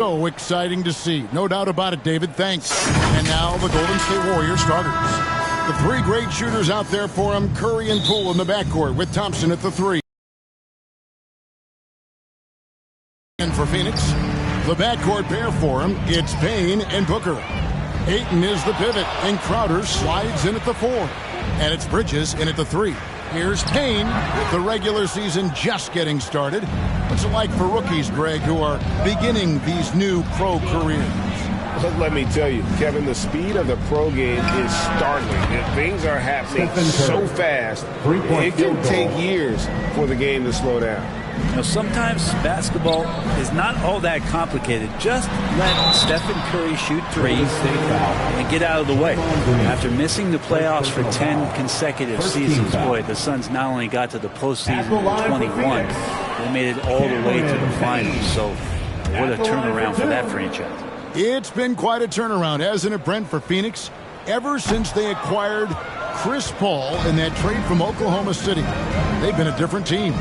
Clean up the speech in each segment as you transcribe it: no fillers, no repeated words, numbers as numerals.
So exciting to see. No doubt about it, David. Thanks. And now the Golden State Warriors starters. The three great shooters out there for them. Curry and Poole in the backcourt with Thompson at the three. And for Phoenix, the backcourt pair for him, it's Payne and Booker. Ayton is the pivot, and Crowder slides in at the four. And it's Bridges in at the three. Here's Payne, with the regular season just getting started. What's it like for rookies, Greg, who are beginning these new pro careers? Let me tell you, Kevin, the speed of the pro game is startling. And things are happening so fast, it can take years for the game to slow down. You know, sometimes basketball is not all that complicated. Just let Stephen Curry shoot threes and get out of the way. After missing the playoffs for 10 consecutive seasons, boy, the Suns not only got to the postseason in 21, they made it all the way to the finals. So what a turnaround for that franchise. It's been quite a turnaround, hasn't it, Brent, for Phoenix? Ever since they acquired Chris Paul in that trade from Oklahoma City, they've been a different team.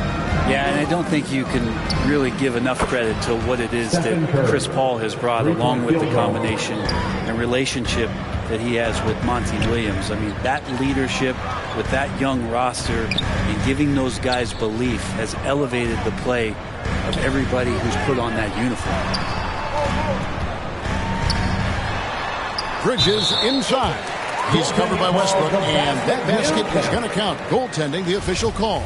Yeah, and I don't think you can really give enough credit to what it is that Chris Paul has brought, along with the combination and relationship that he has with Monty Williams. I mean, that leadership with that young roster and giving those guys belief has elevated the play of everybody who's put on that uniform. Bridges inside. He's covered by Westbrook, and that basket is going to count. Goaltending, the official call.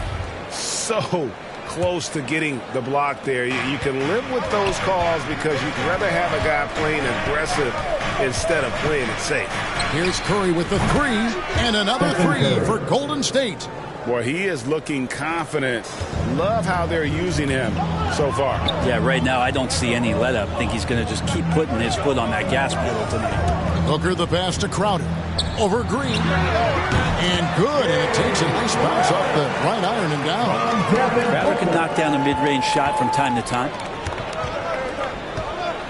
So close to getting the block there. You can live with those calls because you'd rather have a guy playing aggressive instead of playing it safe. Here's Curry with the three, and another three for Golden State. Boy, he is looking confident. Love how they're using him so far. Yeah, right now I don't see any let-up. I think he's going to just keep putting his foot on that gas pedal tonight. Booker the pass to Crowder. Over Green. And good, and it takes a nice bounce off the right iron and down. Crowder can knock down a mid-range shot from time to time.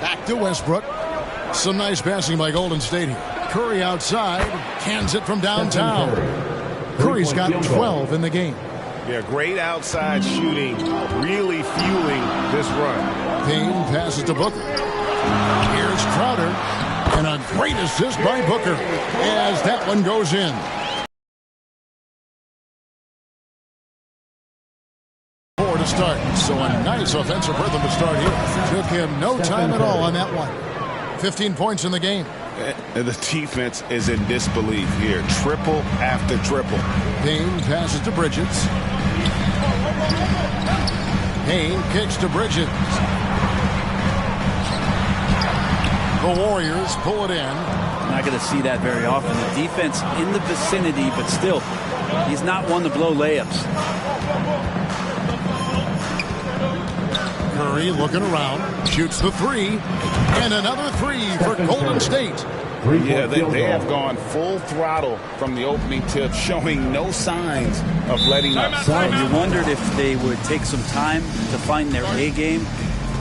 Back to Westbrook. Some nice passing by Golden State here. Curry outside. Cans it from downtown. Curry's got 12 in the game. Yeah, great outside shooting, really fueling this run. Payne passes to Booker. Here's Crowder, and a great assist by Booker as that one goes in. Four to start, so a nice offensive rhythm to start here. Took him no time at all on that one. 15 points in the game. The defense is in disbelief here. Triple after triple. Payne passes to Bridges. Payne kicks to Bridges. The Warriors pull it in. I'm not going to see that very often. The defense in the vicinity, but still, he's not one to blow layups. Curry looking around, shoots the three, and another three for Golden State. Yeah, they have gone full throttle from the opening tip, showing no signs of letting up. You wondered if they would take some time to find their A game.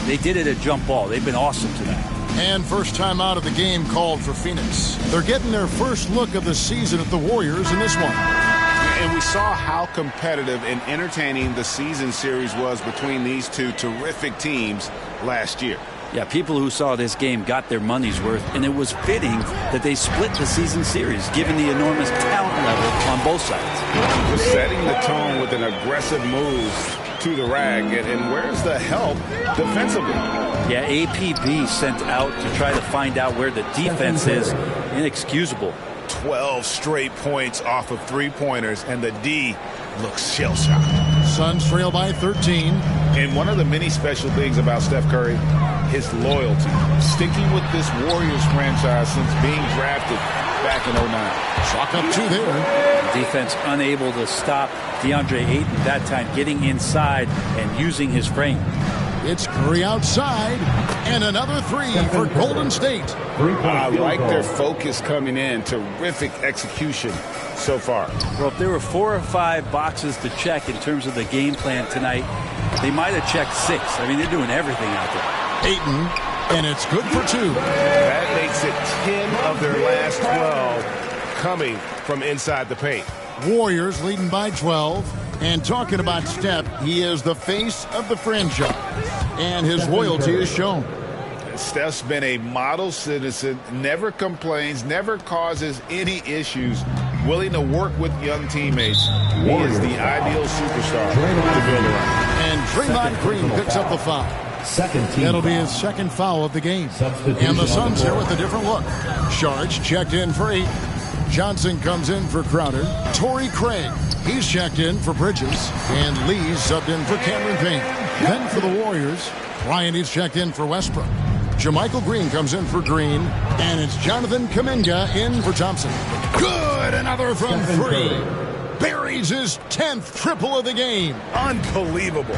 They did it at jump ball. They've been awesome tonight. And first time out of the game called for Phoenix. They're getting their first look of the season at the Warriors in this one. And we saw how competitive and entertaining the season series was between these two terrific teams last year. Yeah, people who saw this game got their money's worth, and it was fitting that they split the season series, given the enormous talent level on both sides. Just setting the tone with an aggressive move to the rag, and where's the help defensively? Yeah, APB sent out to try to find out where the defense is. Inexcusable. 12 straight points off of three-pointers, and the D looks shell-shocked. Suns trail by 13. And one of the many special things about Steph Curry, his loyalty. Sticking with this Warriors franchise since being drafted back in 09. Chalk up two there. Defense unable to stop DeAndre Ayton that time, getting inside and using his frame. It's Curry outside, and another three for Golden State. I like their focus coming in. Terrific execution so far. Well, if there were 4 or 5 boxes to check in terms of the game plan tonight, they might have checked 6. I mean, they're doing everything out there. Ayton, and it's good for 2. That makes it 10 of their last 12 coming from inside the paint. Warriors leading by 12. And talking about Steph, he is the face of the franchise. And his loyalty is shown. Steph's been a model citizen, never complains, never causes any issues, willing to work with young teammates. He is the ideal superstar to build around. And Draymond Green picks up the foul. That'll be his second foul of the game. And the Suns here with a different look. Sharge checked in for 8. Johnson comes in for Crowder. Torrey Craig, he's checked in for Bridges. And Lee subbed in for Cameron Payne. Then for the Warriors, Bryant is checked in for Westbrook. JaMychal Green comes in for Green. And it's Jonathan Kuminga in for Thompson. Good! Another from 3. Buries his 10th triple of the game. Unbelievable.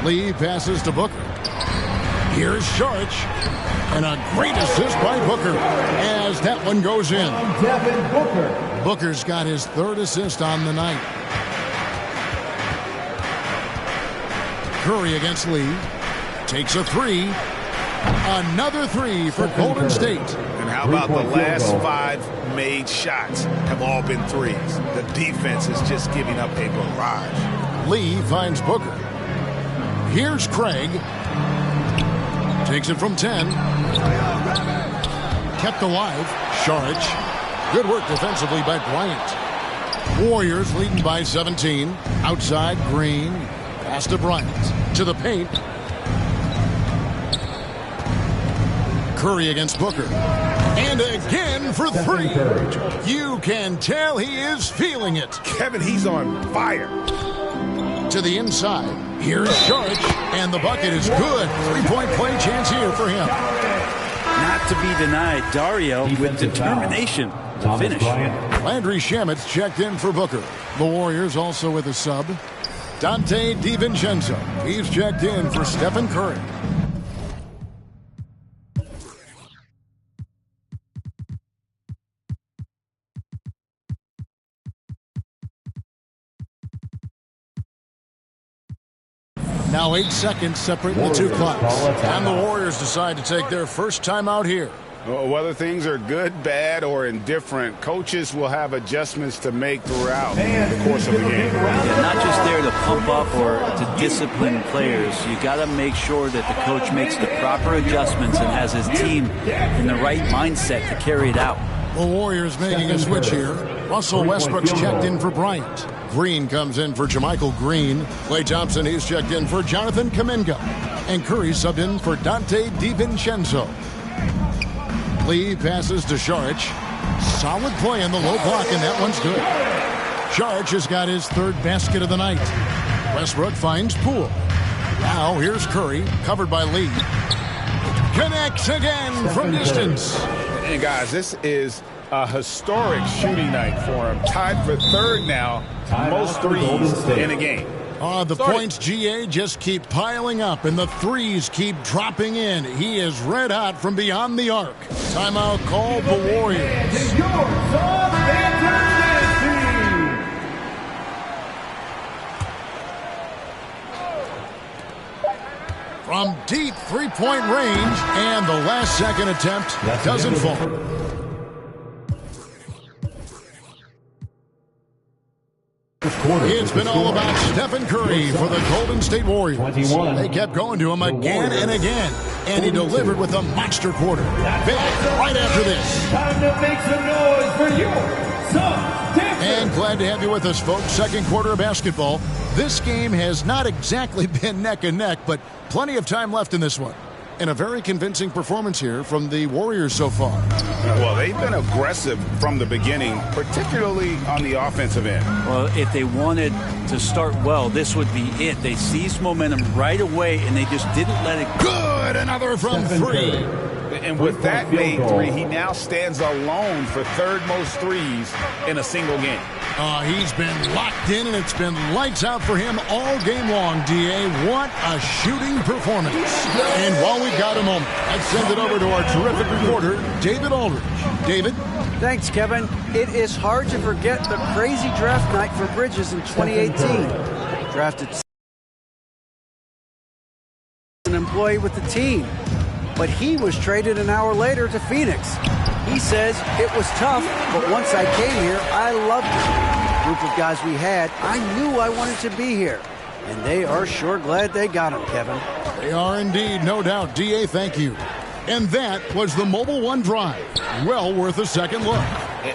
Lee passes to Booker. Here's Sharch. And a great assist by Booker as that one goes in. Booker's got his 3rd assist on the night. Curry against Lee. Takes a 3. Another 3 for Golden State. And how about the last 5 made shots have all been threes? The defense is just giving up a barrage. Lee finds Booker. Here's Craig. Takes it from 10. Kept alive. Sharge. Good work defensively by Bryant. Warriors leading by 17. Outside, Green. Pass to Bryant. To the paint. Curry against Booker. And again for 3. You can tell he is feeling it. Kevin, he's on fire. To the inside. Here's Sharge, and the bucket is good. 3-point play chance here for him. Not to be denied, Dario with determination to finish. Landry Shamet's checked in for Booker. The Warriors also with a sub. Dante DiVincenzo. He's checked in for Stephen Curry. Now 8 seconds separate the two clocks. And the Warriors decide to take their first time out here. Whether things are good, bad, or indifferent, coaches will have adjustments to make throughout the course of the game. Yeah, not just there to pump up or to discipline players. You got to make sure that the coach makes the proper adjustments and has his team in the right mindset to carry it out. The Warriors making a switch here. Russell Westbrook's checked in for Bryant. Green comes in for JaMychal Green. Klay Thompson, he's checked in for Jonathan Kuminga. And Curry subbed in for Dante DiVincenzo. Lee passes to Sharge. Solid play in the low block, and that one's good. Sharge has got his 3rd basket of the night. Westbrook finds Poole. Now here's Curry, covered by Lee. Connects again from distance. And guys, this is a historic shooting night for him. Tied for 3rd now, most threes in a game. The points, GA, just keep piling up, and the threes keep dropping in. He is red hot from beyond the arc. Timeout called the Warriors. From deep 3-point range, and the last second attempt doesn't fall. It's been all about Stephen Curry for the Golden State Warriors. They kept going to him again and again, and he delivered with a monster quarter. Back right after this. Time to make some noise for you, some different. And glad to have you with us, folks. Second quarter of basketball. This game has not exactly been neck and neck, but plenty of time left in this one. And a very convincing performance here from the Warriors so far. Well, they've been aggressive from the beginning, particularly on the offensive end. Well, if they wanted to start well, this would be it. They seized momentum right away, and they just didn't let it go. Good! Another from 3. And with that made 3, he now stands alone for 3rd most threes in a single game. He's been locked in, and it's been lights out for him all game long, D.A. What a shooting performance. And while we've got a moment, let's send it over to our terrific reporter, David Aldridge. David? Thanks, Kevin. It is hard to forget the crazy draft night for Bridges in 2018. Drafted an employee with the team, but he was traded an hour later to Phoenix. He says it was tough, but once I came here, I loved it. The group of guys we had, I knew I wanted to be here. And they are sure glad they got him, Kevin. They are indeed, no doubt. D.A., thank you. And that was the Mobile One drive. Well worth a second look.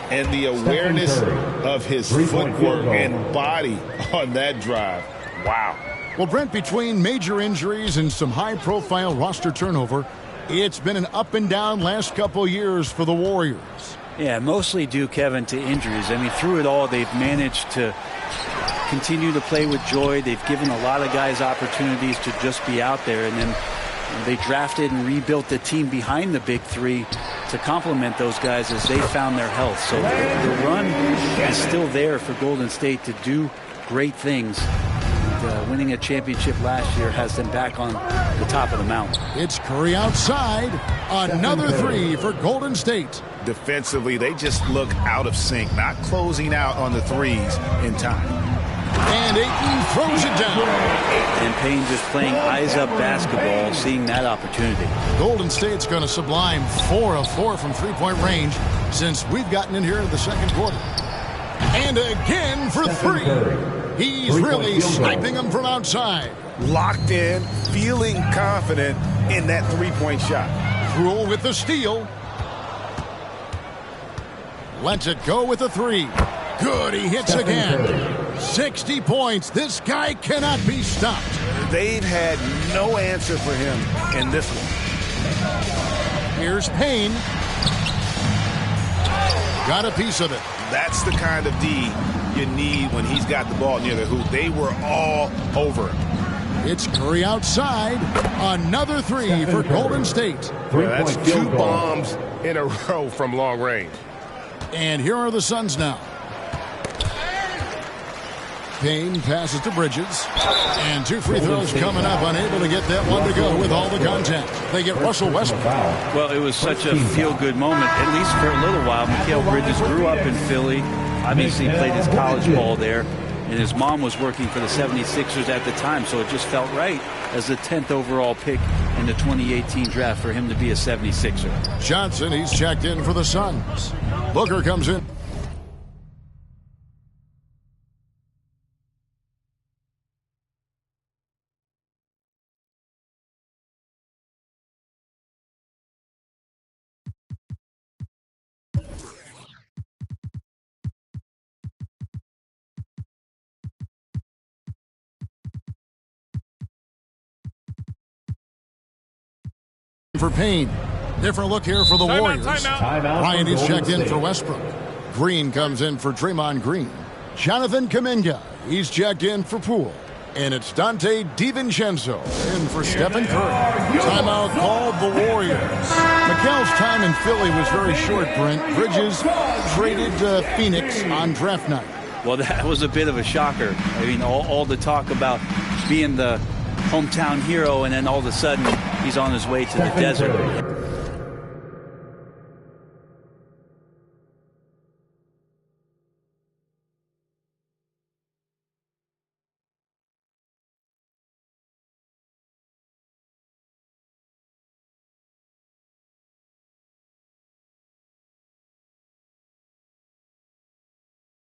And the awareness of his footwork and body on that drive. Wow. Well, Brent, between major injuries and some high-profile roster turnover, it's been an up-and-down last couple years for the Warriors. Yeah, mostly due, Kevin, to injuries. I mean, through it all, they've managed to continue to play with joy. They've given a lot of guys opportunities to just be out there, and then they drafted and rebuilt the team behind the big three to complement those guys as they found their health. So the run is still there for Golden State to do great things. Winning a championship last year has them back on the top of the mountain. It's Curry outside. Another three for Golden State. Defensively, they just look out of sync, not closing out on the threes in time. And Ayton throws it down. And Payne just playing eyes-up basketball, seeing that opportunity. Golden State's going to sublime 4 of 4 from three-point range since we've gotten in here in the second quarter. And again for three. He's really sniping them from outside. Locked in, feeling confident in that three-point shot. Krul with the steal. Lets it go with the three. Good, he hits again. 60 points. This guy cannot be stopped. They've had no answer for him in this one. Here's Payne. Got a piece of it. That's the kind of D you need when he's got the ball near the hoop. They were all over him. It's Curry outside. Another three for Golden State. Yeah, that's 2 bombs in a row from long range. And here are the Suns now. Payne passes to Bridges. And 2 free throws coming up. Unable to get that one to go with all the contact. They get Russell Westbrook. Well, it was such a feel-good moment, at least for a little while. Mikal Bridges grew up in Philly. Obviously played his college ball there. And his mom was working for the 76ers at the time, so it just felt right as the 10th overall pick in the 2018 draft for him to be a 76er. Johnson, he's checked in for the Suns. Booker comes in. For Payne. Different look here for the Warriors. Ryan is checked in for Westbrook. Green comes in for Draymond Green. Jonathan Kuminga, he's checked in for Poole. And it's Dante DiVincenzo in for Stephen Curry. Timeout called the Warriors. Mikal's time in Philly was very short, Brent. Bridges traded to Phoenix on draft night. Well, that was a bit of a shocker. I mean, all the talk about being the hometown hero, and then all of a sudden he's on his way to the desert.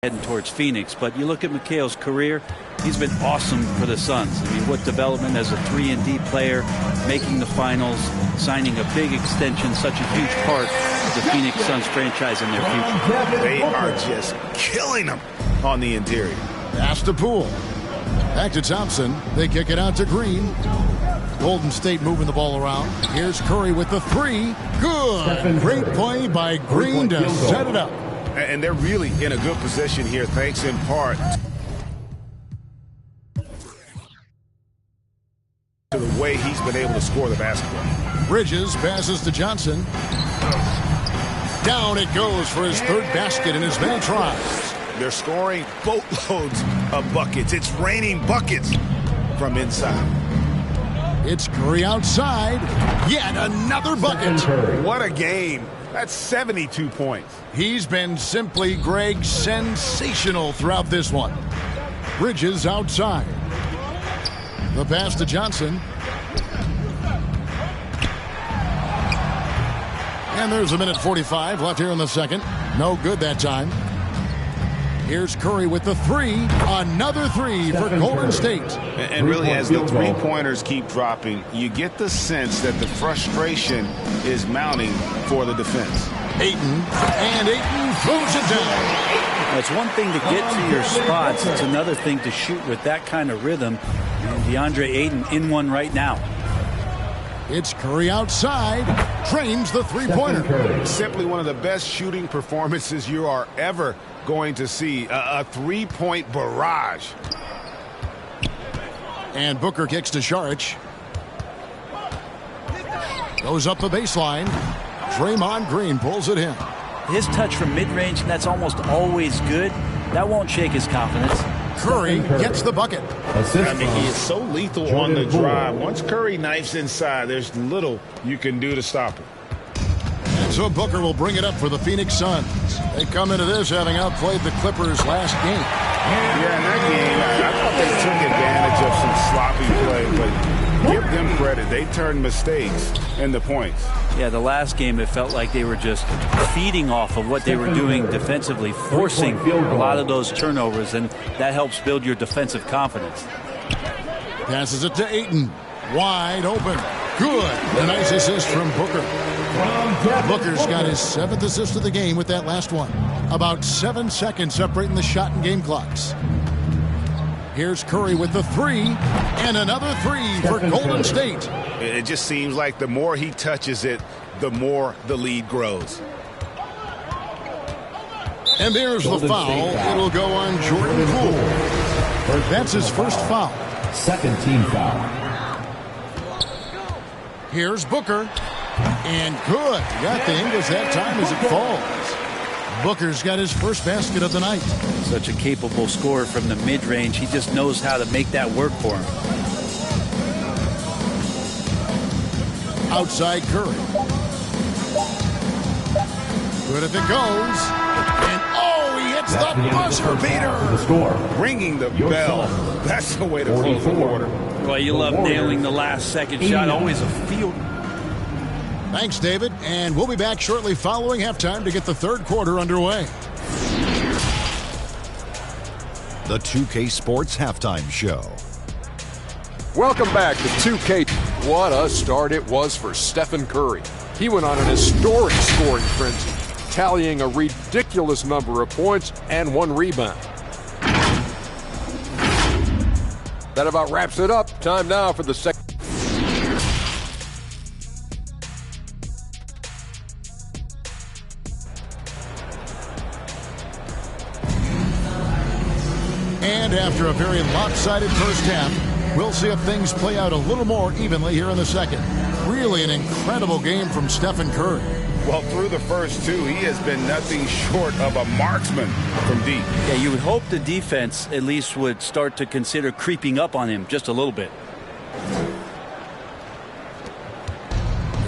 Heading towards Phoenix, but you look at Mikal's career, he's been awesome for the Suns. I mean, what development as a 3-and-D player, making the finals, signing a big extension, such a huge part of the Phoenix Suns franchise in their future. They are just killing them on the interior. Pass to Poole. Back to Thompson. They kick it out to Green. Golden State moving the ball around. Here's Curry with the three. Good. Great play by Green to set it up. And they're really in a good position here, thanks in part to the way he's been able to score the basketball. Bridges passes to Johnson. Down it goes for his third basket in as many tries. They're scoring boatloads of buckets. It's raining buckets from inside. It's Curry outside. Yet another bucket. What a game. That's 72 points. He's been simply, Greg, sensational throughout this one. Bridges outside. The pass to Johnson. And there's a minute 45 left here in the second. No good that time. Here's Curry with the three. Another three for Golden State. And really, as the three-pointers keep dropping, you get the sense that the frustration is mounting for the defense. Ayton throws it down. It's one thing to get to your spots. It's another thing to shoot with that kind of rhythm. And DeAndre Ayton in one right now. It's Curry outside. Drains the three-pointer. Simply one of the best shooting performances you are ever going to see. A three-point barrage. And Booker kicks to Šarić. Goes up the baseline. Draymond Green pulls it in. His touch from mid-range, that's almost always good. That won't shake his confidence. Curry gets the bucket. I mean, he is so lethal on the drive. Once Curry knifes inside, there's little you can do to stop him. And so Booker will bring it up for the Phoenix Suns. They come into this having outplayed the Clippers last game. Yeah, in that game, I thought they took advantage of some sloppy play, but give them credit. They turned mistakes into points. Yeah, the last game it felt like they were just feeding off of what they were doing defensively, forcing a lot of those turnovers, and that helps build your defensive confidence. Passes it to Ayton. Wide open. Good. A nice assist from Booker. Booker's got his 7th assist of the game with that last one. About 7 seconds separating the shot and game clocks. Here's Curry with the three, and another three for Golden State. It just seems like the more he touches it, the more the lead grows. And there's the foul. It'll go on Jordan Poole. That's his first foul. Second team foul. Here's Booker. And good. Got the English that time as it falls. Booker's got his first basket of the night. Such a capable scorer from the mid-range. He just knows how to make that work for him. Outside Curry. Good if it goes. And he hits the buzzer beater. The score. Ringing the bell. That's the way to close the quarter. Well, you love nailing the last second shot. Always a field. Thanks, David. And we'll be back shortly following halftime to get the third quarter underway. The 2K Sports Halftime Show. Welcome back to 2K. What a start it was for Stephen Curry. He went on an historic scoring frenzy, tallying a ridiculous number of points and 1 rebound. That about wraps it up. Time now for the second. And after a very lopsided first half, we'll see if things play out a little more evenly here in the second. Really an incredible game from Stephen Curry. Well, through the first two, he has been nothing short of a marksman from deep. Yeah, you would hope the defense at least would start to consider creeping up on him just a little bit.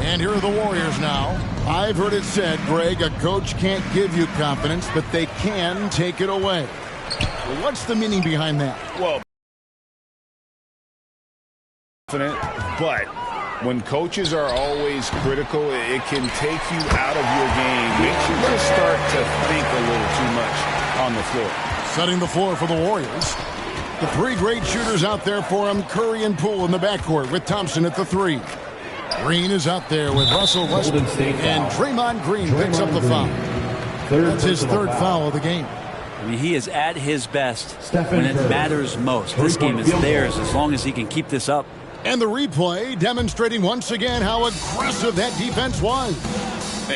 And here are the Warriors now. I've heard it said, Greg, a coach can't give you confidence, but they can take it away. What's the meaning behind that? Well, but when coaches are always critical, it can take you out of your game. Makes you just start to think a little too much on the floor. Setting the floor for the Warriors. The three great shooters out there for him, Curry and Poole in the backcourt with Thompson at the three. Green is out there with Russell Westbrook, and Draymond Green picks up the foul. That's his third foul of the game. I mean, he is at his best when it matters most. This game is theirs as long as he can keep this up. And the replay demonstrating once again how aggressive that defense was.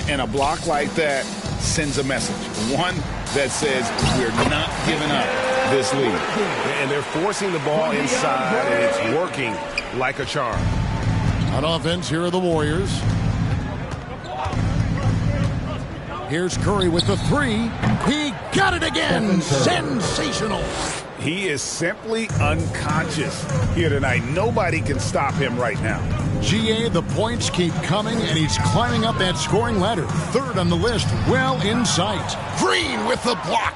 And a block like that sends a message. One that says we're not giving up this lead. And they're forcing the ball inside, and it's working like a charm. On offense, here are the Warriors. Here's Curry with the three. He got it again. Sensational. He is simply unconscious here tonight. Nobody can stop him right now. GA, the points keep coming, and he's climbing up that scoring ladder. Third on the list, well in sight. Green with the block.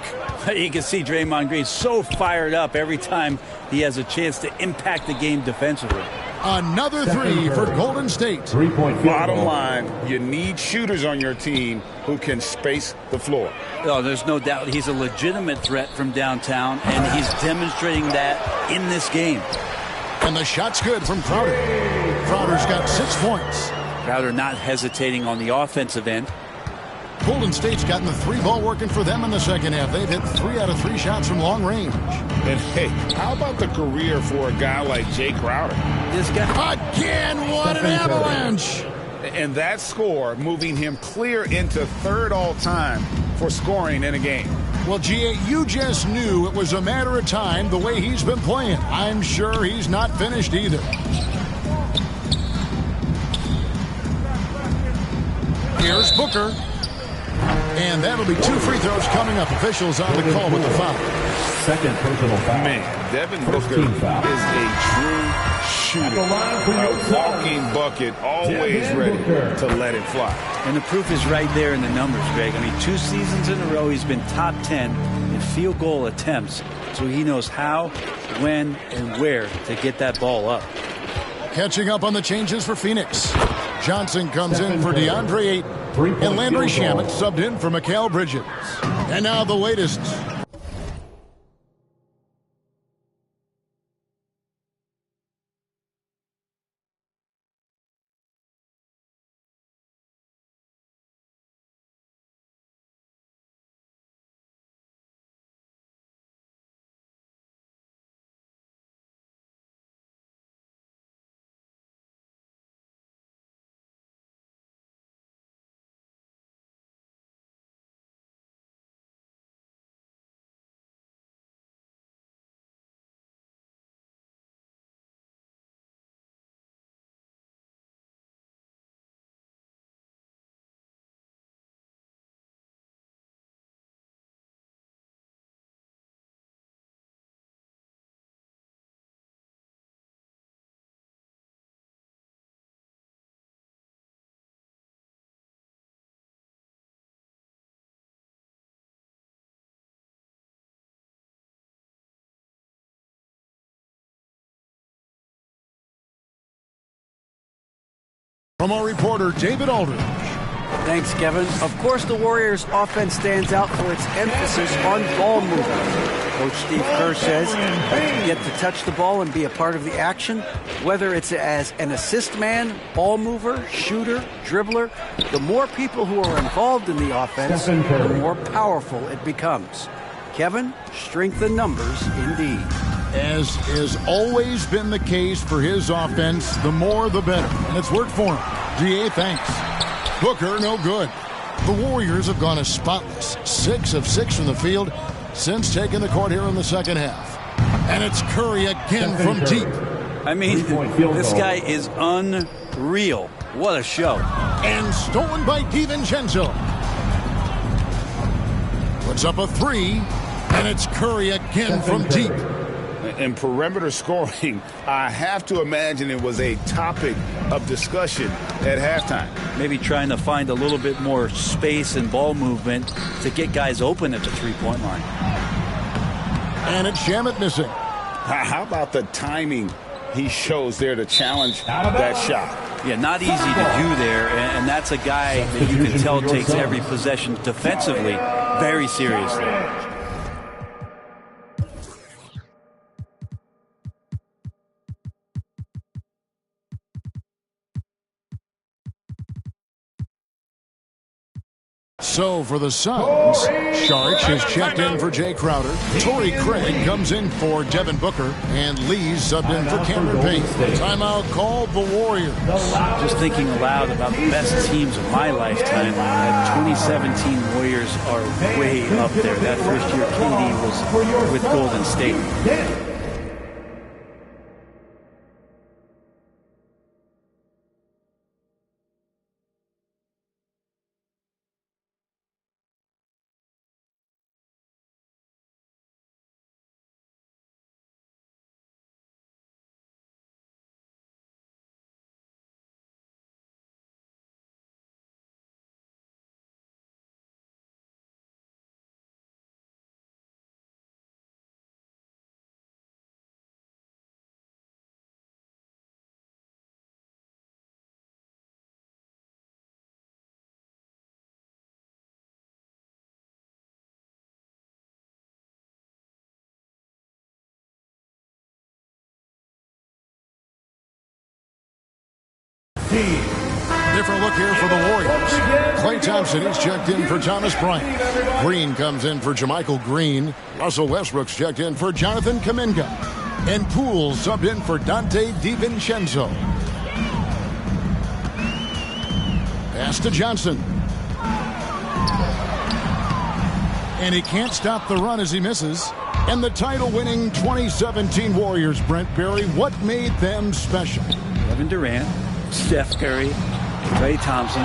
You can see Draymond Green so fired up every time he has a chance to impact the game defensively. Another three for Golden State. Bottom line, you need shooters on your team who can space the floor. Oh, there's no doubt he's a legitimate threat from downtown, and he's demonstrating that in this game. And the shot's good from Crowder. Crowder's got 6 points. Crowder not hesitating on the offensive end. Golden State's gotten the 3-ball working for them in the second half. They've hit 3 out of 3 shots from long range. And hey, how about the career for a guy like Jay Crowder? This guy Again, what an avalanche! And that score moving him clear into 3rd all-time for scoring in a game. Well, G.A., you just knew it was a matter of time the way he's been playing. I'm sure he's not finished either. Here's Booker. And that'll be 2 free throws coming up. Officials on the call with the foul. Second personal foul. Man, Devin Booker is a true shooter. A walking bucket, always ready to let it fly. And the proof is right there in the numbers, Greg. I mean, 2 seasons in a row, he's been top 10 in field goal attempts. So he knows how, when, and where to get that ball up. Catching up on the changes for Phoenix. Johnson comes in for DeAndre Ayton. And Landry Shamet subbed in for Mikal Bridges. And now the latest. From our reporter, David Aldridge. Thanks, Kevin. Of course, the Warriors' offense stands out for its emphasis on ball movement. Coach Steve Kerr says that you get to touch the ball and be a part of the action, whether it's as an assist man, ball mover, shooter, dribbler, the more people who are involved in the offense, the more powerful it becomes. Kevin, strength in numbers indeed. As has always been the case for his offense, the more the better. And it's worked for him. DA, thanks. Booker, no good. The Warriors have gone as spotless, 6 of 6 from the field since taking the court here in the second half. And it's Curry again from deep. I mean, this guy is unreal. What a show. And stolen by DiVincenzo. Puts up a 3, and it's Curry again from deep. In perimeter scoring, I have to imagine it was a topic of discussion at halftime. Maybe trying to find a little bit more space and ball movement to get guys open at the three-point line. And it's Shamet missing. How about the timing he shows there to challenge that shot? Yeah, not easy to do there, and that's a guy that you can tell takes every possession defensively very seriously. So for the Suns, Saric has checked in for Jay Crowder. Torrey Craig comes in for Devin Booker. And Lee's subbed in for Cameron Payne. Timeout called the Warriors. Just thinking aloud about the best teams of my lifetime, the 2017 Warriors are way up there. That first year KD was with Golden State. Different look here for the Warriors. Klay Thompson is checked in for Thomas Bryant. Green comes in for JaMychal Green. Russell Westbrook's checked in for Jonathan Kuminga. And Poole subbed in for Dante DiVincenzo. Pass to Johnson. And he can't stop the run as he misses. And the title-winning 2017 Warriors, Brent Barry, what made them special? Kevin Durant, Steph Curry, Klay Thompson,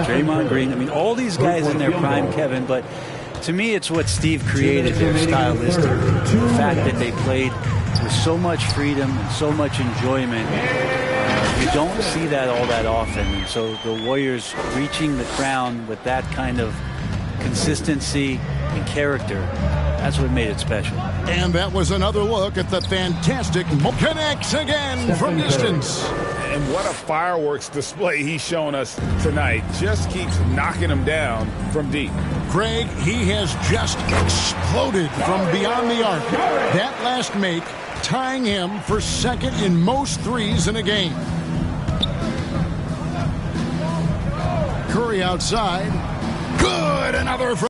Draymond Green. I mean, all these guys in their prime, Kevin, but to me it's what Steve created there stylistically. The fact that they played with so much freedom and so much enjoyment. You don't see that all that often. And so the Warriors reaching the crown with that kind of consistency and character, that's what made it special. And that was another look at the fantastic connects again from distance. And what a fireworks display he's shown us tonight. Just keeps knocking them down from deep. Craig, he has just exploded from beyond the arc. That last make tying him for second in most threes in a game. Curry outside. Good, another from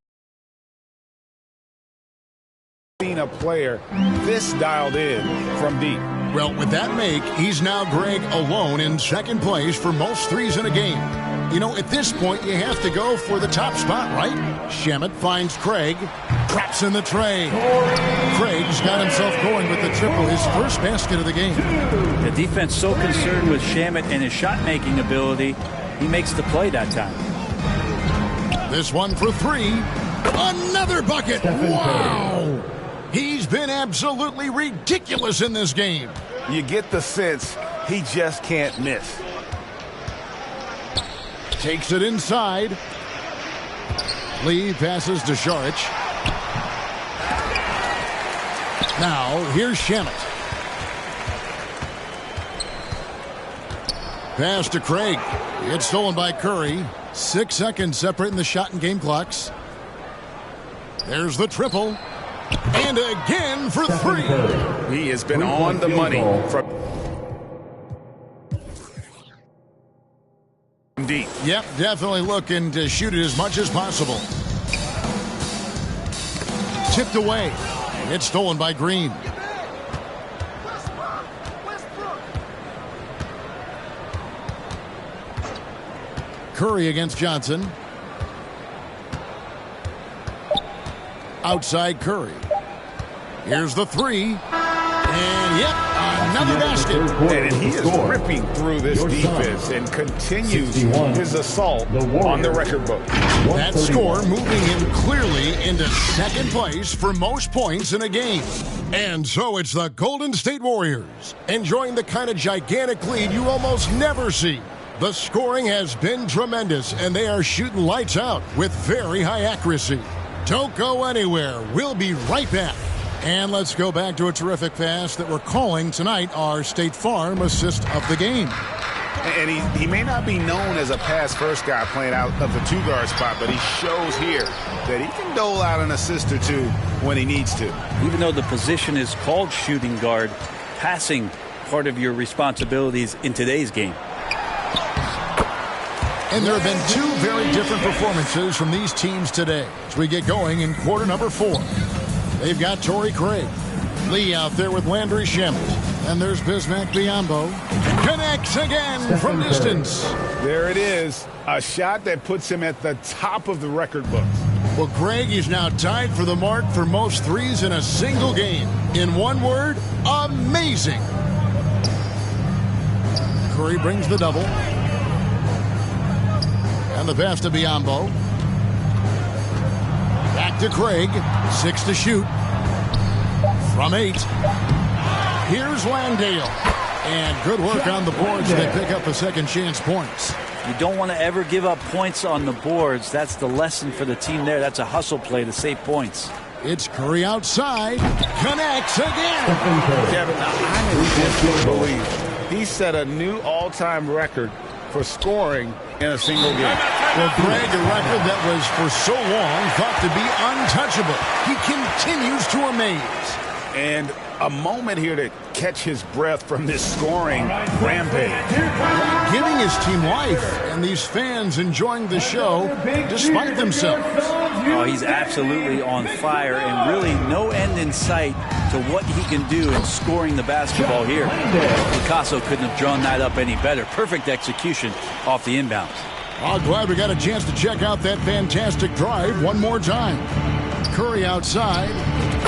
Seen a player this dialed in from deep. Well, with that make, he's now, Greg, alone in second place for most threes in a game. You know, at this point, you have to go for the top spot, right? Shamet finds Craig, drops in the tray. Craig's got himself going with the triple, his first basket of the game. The defense so concerned with Shamet and his shot-making ability, he makes the play that time. This one for three. Another bucket. Wow! He's been absolutely ridiculous in this game. You get the sense he just can't miss. Takes it inside. Lee passes to Šarić. Now, here's Shamet. Pass to Craig. It's stolen by Curry. 6 seconds separating the shot and game clocks. There's the triple. And again for three. He has been on the money from deep. Yep, definitely looking to shoot it as much as possible. Tipped away. It's stolen by Green. Curry against Johnson. Outside Curry. Here's the three. And yep, another basket. And he is ripping through this defense and continues his assault on the record book. That score moving him clearly into second place for most points in a game. And so it's the Golden State Warriors enjoying the kind of gigantic lead you almost never see. The scoring has been tremendous, and they are shooting lights out with very high accuracy. Don't go anywhere. We'll be right back. And let's go back to a terrific pass that we're calling tonight our State Farm assist of the game. And he may not be known as a pass-first guy playing out of the two-guard spot, but he shows here that he can dole out an assist or two when he needs to. Even though the position is called shooting guard, passing part of your responsibilities in today's game. And there have been two very different performances from these teams today as we get going in quarter number 4. They've got Torrey Craig. Lee out there with Landry Shamet. And there's Bismack Biyombo. Connects again from distance. There it is. A shot that puts him at the top of the record books. Well, Greg is now tied for the mark for most threes in a single game. In one word, amazing. Curry brings the double. And the pass to Biyombo. Back to Craig. 6 to shoot. From 8. Here's Landale. And good work on the boards. They pick up a second chance points. You don't want to ever give up points on the boards. That's the lesson for the team there. That's a hustle play to save points. It's Curry outside. Connects again. Kevin, I just can't believe he set a new all-time record for scoring in a single game. Well, Greg, a record that was for so long thought to be untouchable. He continues to amaze. And a moment here to catch his breath from this scoring rampage. Giving his team life, and these fans enjoying the show despite themselves. Oh, he's absolutely on fire, and really no end in sight to what he can do in scoring the basketball here. Picasso couldn't have drawn that up any better. Perfect execution off the inbounds. Oh, glad we got a chance to check out that fantastic drive one more time. Curry outside.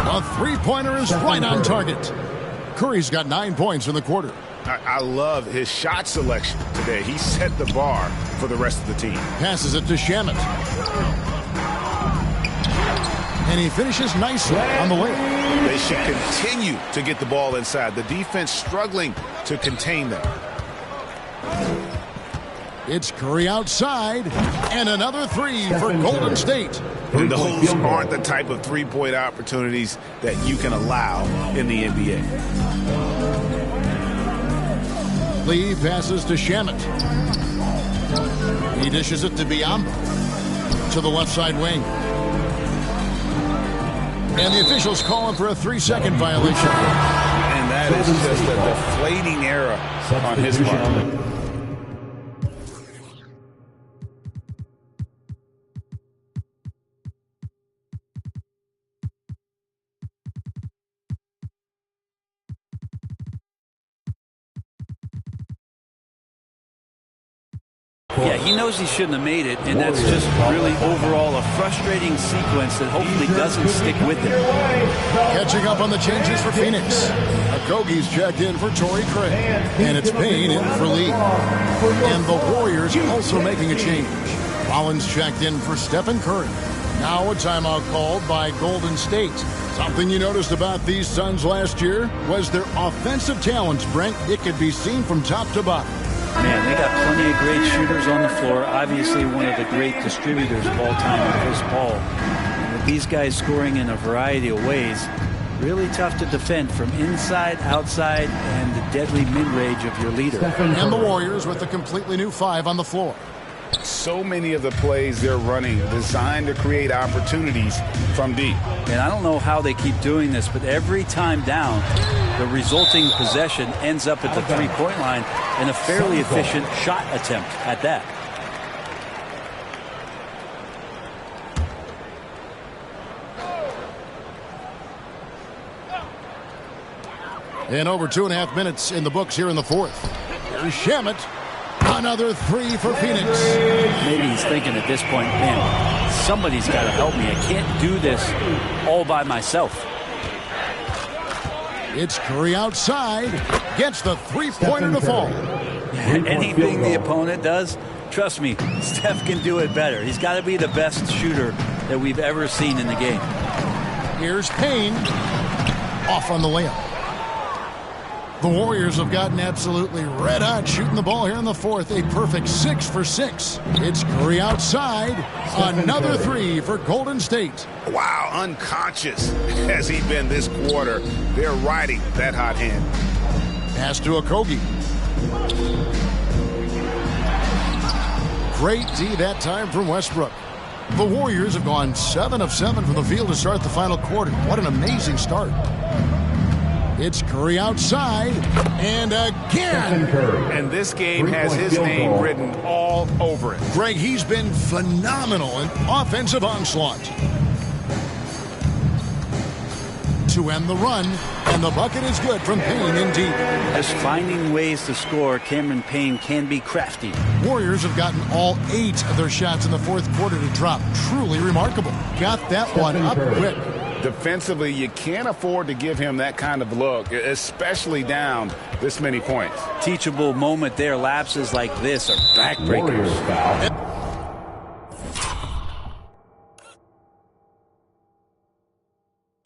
A three-pointer is right on target. Curry's got 9 points in the quarter. I love his shot selection today. He set the bar for the rest of the team. Passes it to Shamet. And he finishes nicely on the layup. They should continue to get the ball inside. The defense struggling to contain them. It's Curry outside, and another three for Golden State. And those aren't the type of three-point opportunities that you can allow in the NBA. Lee passes to Shamet. He dishes it to Biyombo. To the left side wing. And the officials call him for a 3-second violation. And that is just a deflating error on his part. Yeah, he knows he shouldn't have made it, and that's just really overall a frustrating sequence that hopefully doesn't stick with him. Catching up on the changes for Phoenix. Okogie's checked in for Torrey Craig, and it's Payne in for Lee. And the Warriors also making a change. Rollins checked in for Stephen Curry. Now a timeout called by Golden State. Something you noticed about these Suns last year was their offensive talents, Brent. It could be seen from top to bottom. Man, they got plenty of great shooters on the floor. Obviously, one of the great distributors of all time in Chris Paul. And with these guys scoring in a variety of ways, really tough to defend from inside, outside, and the deadly mid-range of your leader. And the Warriors with a completely new 5 on the floor. So many of the plays they're running designed to create opportunities from deep. And I don't know how they keep doing this, but every time down, the resulting possession ends up at the three-point line in a fairly efficient shot attempt at that. And over 2.5 minutes in the books here in the fourth. Here's Shamet. Another three for Phoenix. Maybe he's thinking at this point, man, somebody's got to help me. I can't do this all by myself. It's Curry outside. Gets the three-pointer to fall. Anything the opponent does, trust me, Steph can do it better. He's got to be the best shooter that we've ever seen in the game. Here's Payne. Off on the layup. The Warriors have gotten absolutely red hot shooting the ball here in the fourth. A perfect 6 for 6. It's Curry outside. Another three for Golden State. Wow, unconscious has he been this quarter. They're riding that hot hand. Pass to Okogie. Great D that time from Westbrook. The Warriors have gone 7 of 7 from the field to start the final quarter. What an amazing start. It's Curry outside, and again. And this game has his name written all over it. Greg, he's been phenomenal in offensive onslaught. To end the run, and the bucket is good from Payne in deep. Just finding ways to score, Cameron Payne can be crafty. Warriors have gotten all 8 of their shots in the fourth quarter to drop. Truly remarkable. Got that one up quick. Defensively, you can't afford to give him that kind of look, especially down this many points. Teachable moment there. Lapses like this are backbreakers.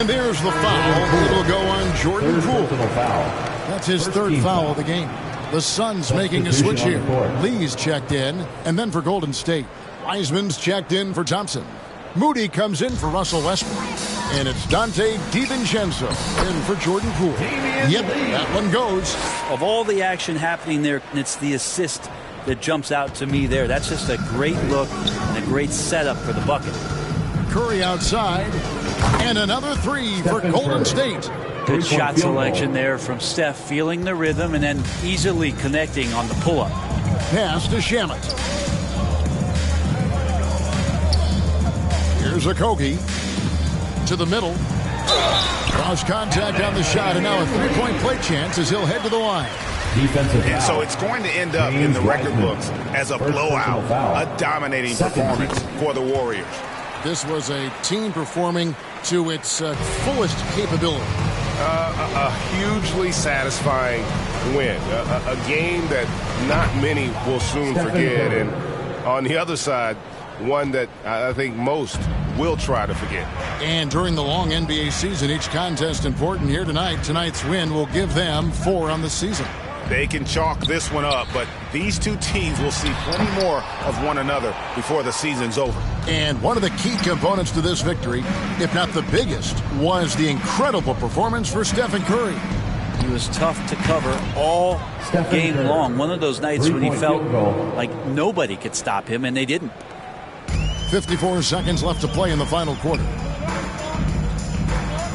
And there's the foul. It'll go on Jordan Poole. That's his third foul of the game. The Suns making a switch here. Lee's checked in, and then for Golden State. Wiseman's checked in for Thompson. Moody comes in for Russell Westbrook. And it's Dante DiVincenzo in for Jordan Poole. Yep, that one goes. Of all the action happening there, it's the assist that jumps out to me there. That's just a great look and a great setup for the bucket. Curry outside. And another three for Golden State. Good shot selection there from Steph, feeling the rhythm and then easily connecting on the pull-up. Pass to Shamet. Here's Okogie to the middle. Cross contact on the shot, and now a three-point play chance as he'll head to the line. And so it's going to end up in the record books as a blowout, a dominating performance for the Warriors. This was a team performing to its fullest capability. A hugely satisfying win. A game that not many will soon forget. And on the other side, one that I think most will try to forget. And during the long NBA season, each contest important. Here tonight. Tonight's win will give them 4 on the season. They can chalk this one up, but these two teams will see plenty more of one another before the season's over. And one of the key components to this victory, if not the biggest, was the incredible performance for Stephen Curry. He was tough to cover all game long. One of those nights when he felt like nobody could stop him, and they didn't. 54 seconds left to play in the final quarter.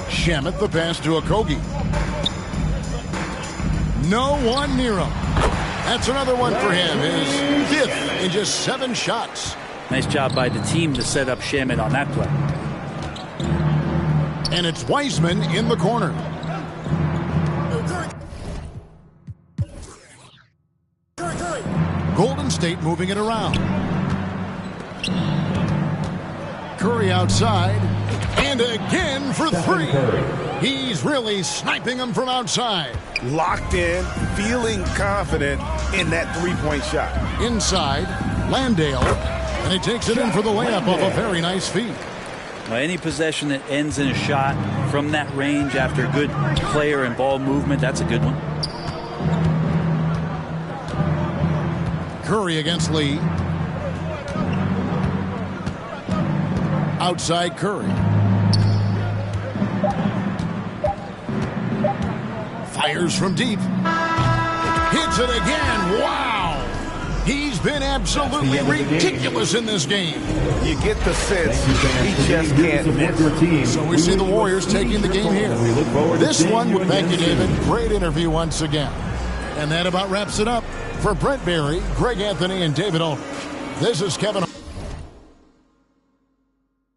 Shamet, the pass to Okogie. No one near him. That's another one for him. His 5th in just 7 shots. Nice job by the team to set up Shamet on that play. And it's Wiseman in the corner. Golden State moving it around. Curry outside. And again for 3. He's really sniping them from outside. Locked in, feeling confident in that three-point shot. Inside, Landale. And he takes it in for the layup off a very nice feed. Well, any possession that ends in a shot from that range after good player and ball movement, that's a good one. Curry against Lee. Outside Curry. Fires from deep. Hits it again. Wow. He's been absolutely ridiculous in this game. You get the sense he just can't miss. So we see the Warriors taking the game here. This one, thank you, David. Great interview once again. And that about wraps it up. For Brent Barry, Greg Anthony, and David Ulrich, this is Kevin